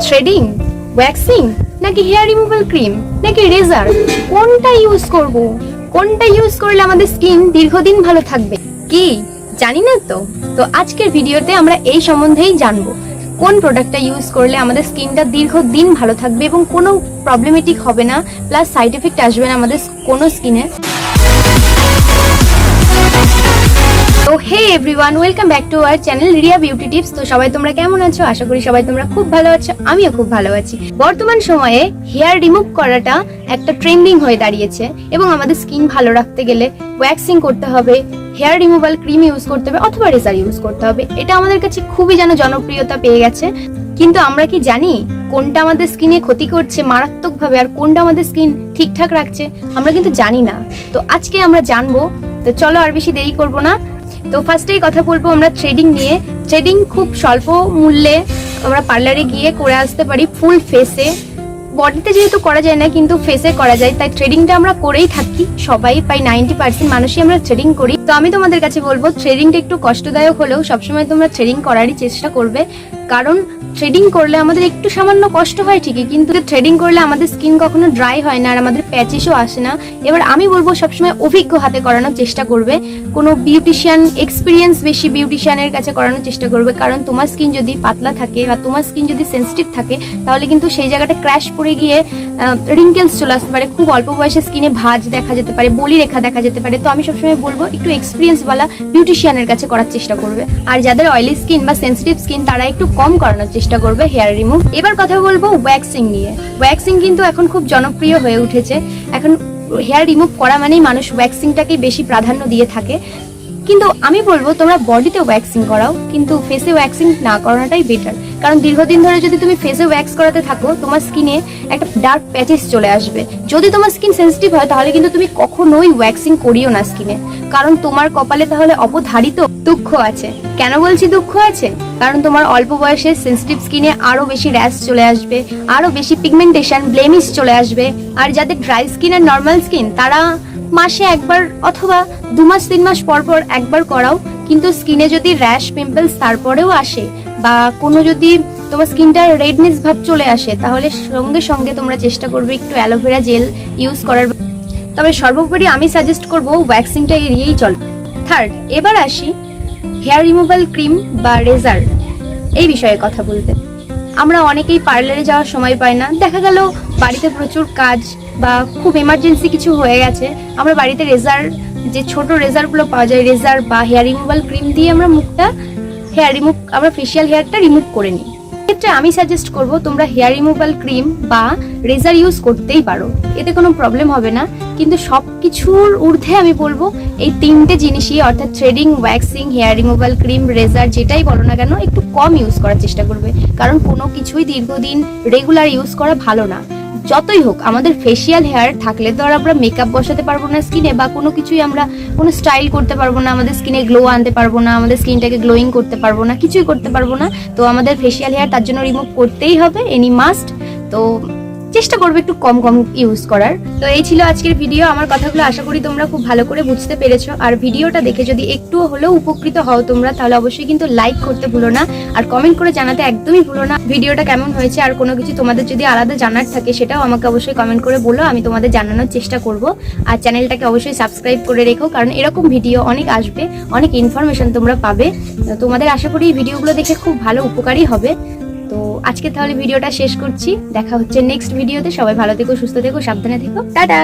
Threading, waxing, নাকি hair removal cream, নাকি রেজার, কোনটা ইউজ করব? কোনটা ইউজ করলে আমাদের স্কিন দীর্ঘদিন ভালো থাকবে? কি জানি না তো। তো আজকের ভিডিওতে আমরা এই সম্বন্ধেই জানবো, কোন প্রোডাক্টটা ইউজ করলে আমাদের স্কিনটা দীর্ঘদিন ভালো থাকবে এবং কোনো প্রবলেমেটিক হবে না, প্লাস সাইড এফেক্ট আসবে না আমাদের কোনো স্কিনে। তো hey everyone, welcome back to our channel Riya beauty tips. তো সবাই তোমরা কেমন আছো? আশা করি সবাই তোমরা খুব ভালো আছো, আমিও খুব ভালো আছি। বর্তমান সময়ে হেয়ার রিমুভ করাটা একটা ট্রেন্ডিং হয়ে দাঁড়িয়েছে এবং আমাদের স্কিন ভালো রাখতে গেলে ওয়্যাক্সিং করতে হবে, হেয়ার রিমুভাল ক্রিম ইউজ করতে হবে অথবা রেজার ইউজ করতে হবে। এটা আমাদের কাছে খুবই যেন জনপ্রিয়তা পেয়ে গেছে, কিন্তু আমরা কি জানি কোনটা আমাদের স্কিনে ক্ষতি করছে মারাত্মকভাবে আর কোনটা আমাদের স্কিন ঠিকঠাক রাখছে? আমরা কিন্তু জানি না। তো আজকে আমরা জানবো। তো চলো আর বেশি দেরি করবো না। তো ফার্স্টেই কথা বলবো আমরা থ্রেডিং নিয়ে। থ্রেডিং খুব স্বল্প মূল্যে আমরা পার্লারে গিয়ে করে আসতে পারি, ফুল ফেসে। বডিতে যেহেতু করা যায় না কিন্তু ফেসে করা যায়, তাই থ্রেডিংটা আমরা করেই থাকি। সবাই প্রায় 90% মানুষই আমরা থ্রেডিং করি। তো আমি তোমাদের কাছে বলবো, থ্রেডিংটা একটু কষ্টদায়ক হলেও সবসময় তোমরা থ্রেডিং করারই চেষ্টা করবে, কারণ থ্রেডিং করলে আমাদের একটু সামান্য কষ্ট হয় ঠিকই, কিন্তু থ্রেডিং করলে আমাদের স্কিন কখনো ড্রাই হয় না আর আমাদের প্যাচেসও আসে না। এবার আমি বলবো সবসময় অভিজ্ঞ হাতে করানোর চেষ্টা করবে, কোনো বিউটিশিয়ান, এক্সপিরিয়েন্স বেশি বিউটিশিয়ানের কাছে করানোর চেষ্টা করবে, কারণ তোমার স্কিন যদি পাতলা থাকে বা তোমার স্কিন যদি সেন্সিটিভ থাকে তাহলে কিন্তু সেই জায়গাটা ক্র্যাশ পড়ে গিয়ে রিঙ্কেলস চলে আসতে পারে, খুব অল্প বয়সে স্কিনে ভাঁজ দেখা যেতে পারে, বলি রেখা দেখা যেতে পারে। তো আমি সবসময় বলবো একটু এক্সপিরিয়েন্সওয়ালা বিউটিশিয়ানের কাছে করার চেষ্টা করবে। আর যাদের অয়েলি স্কিন বা সেন্সিটিভ স্কিন তারা একটু কম করানোর চেষ্টা করবে হেয়ার রিমুভ। এবার কথা বলবো ওয়্যাক্সিং নিয়ে। ওয়্যাক্সিং কিন্তু এখন খুব জনপ্রিয় হয়ে উঠেছে। এখন হেয়ার রিমুভ করা মানেই মানুষ ওয়্যাক্সিংটাকে বেশি প্রাধান্য দিয়ে থাকে, কিন্তু আমি বলবো তোমরা বডিতে ওয়্যাক্সিং করাও, কিন্তু ফেসে ওয়্যাক্সিং না করানোটাই বেটার। কারণ দীর্ঘদিন ধরে যদি তুমি ফেসে ওয়্যাক্স করাতে থাকো তোমার স্কিনে একটা ডার্ক প্যাচেস চলে আসবে। যদি তোমার স্কিন সেন্সিটিভ হয় তাহলে কিন্তু তুমি কখনোই ওয়্যাক্সিং করিও না স্কিনে, কারণ তোমার কপালে তাহলে অবধারিত দুঃখ আছে। কেন বলছি দুঃখ আছে? কারণ তোমার অল্প বয়সে সেন্সিটিভ স্কিনে আরো বেশি র্যাশ চলে আসবে, আরো বেশি পিগমেন্টেশন, ব্লেমিশ চলে আসবে। আর যাদের ড্রাই স্কিন আর নর্মাল স্কিন তারা মাসে একবার অথবা 2 মাস 3 মাস পর পর একবার করাও, কিন্তু স্কিনে যদি র্যাশ, পিম্পলস তারপরেও আসে বা কোনো যদি তোমার স্কিনটা রেডনেস ভাব চলে আসে তাহলে সঙ্গে সঙ্গে তোমরা চেষ্টা করবে একটু অ্যালোভেরা জেল ইউজ করার। তবে সর্বোপরি আমি সাজেস্ট করবো ওয়্যাক্সিংটা এড়িয়েই চল। থার্ড, এবার আসি হেয়ার রিমুভাল ক্রিম বা রেজার এই বিষয়ে কথা বলতে। আমরা অনেকেই পার্লারে যাওয়ার সময় পাই না, দেখা গেল বাড়িতে প্রচুর কাজ বা খুব এমার্জেন্সি কিছু হয়ে গেছে, আমরা বাড়িতে রেজার, যে ছোট রেজারগুলো পাওয়া যায়, রেজার বা হেয়ার রিমুভাল ক্রিম দিয়ে আমরা আমরা ফেশিয়াল হেয়ারটা রিমুভ করে নিই। ক্ষেত্রে আমি সাজেস্ট করব তোমরা হেয়ার রিমুভাল ক্রিম বা রেজার ইউজ করতেই পারো, এতে কোনো প্রবলেম হবে না। কিন্তু সবকিছুর ঊর্ধ্বে আমি বলবো এই 3টে জিনিসই, অর্থাৎ threading, waxing, hair removal cream, razor যেটাই বলো না কেন একটু কম ইউজ করার চেষ্টা করবে, কারণ কোনো কিছুই দীর্ঘদিন রেগুলার ইউজ করা ভালো না। যতই হোক আমাদের ফেশিয়াল হেয়ার থাকলে তো আর আমরা মেকআপ বসাতে পারবো না স্কিনে, বা কোনো কিছুই আমরা কোনো স্টাইল করতে পারবো না, আমাদের স্কিনে গ্লো আনতে পারবো না, আমাদের স্কিনটাকে গ্লোয়িং করতে পারবো না, কিছুই করতে পারবো না। তো আমাদের ফেশিয়াল হেয়ার তার জন্য রিমুভ করতেই হবে, এনি মাস্ট। তো চেষ্টা করবে একটু কম কম ইউজ করার। তো এই ছিল আজকের ভিডিও। আমার কথাগুলো আশা করি তোমরা খুব ভালো করে বুঝতে পেরেছো। আর ভিডিওটা দেখে যদি একটু হলেও উপকৃত হও তোমরা, তাহলে অবশ্যই কিন্তু লাইক করতে ভুলো না আর কমেন্ট করে জানাতে একদমই ভুলো না ভিডিওটা কেমন হয়েছে। আর কোনো কিছু তোমাদের যদি আলাদা জানার থাকে সেটাও আমাকে অবশ্যই কমেন্ট করে বলো, আমি তোমাদের জানানোর চেষ্টা করব। আর চ্যানেলটাকে অবশ্যই সাবস্ক্রাইব করে রেখো, কারণ এরকম ভিডিও অনেক আসবে, অনেক ইনফরমেশন তোমরা পাবে। তোমাদের আশা করি এই ভিডিওগুলো দেখে খুব ভালো উপকারী হবে। তো আজকে তাহলে ভিডিওটা শেষ করছি, দেখা হচ্ছে নেক্সট ভিডিওতে। সবাই ভালো থেকো, সুস্থ থেকো, সাবধানে থেকো, টাটা।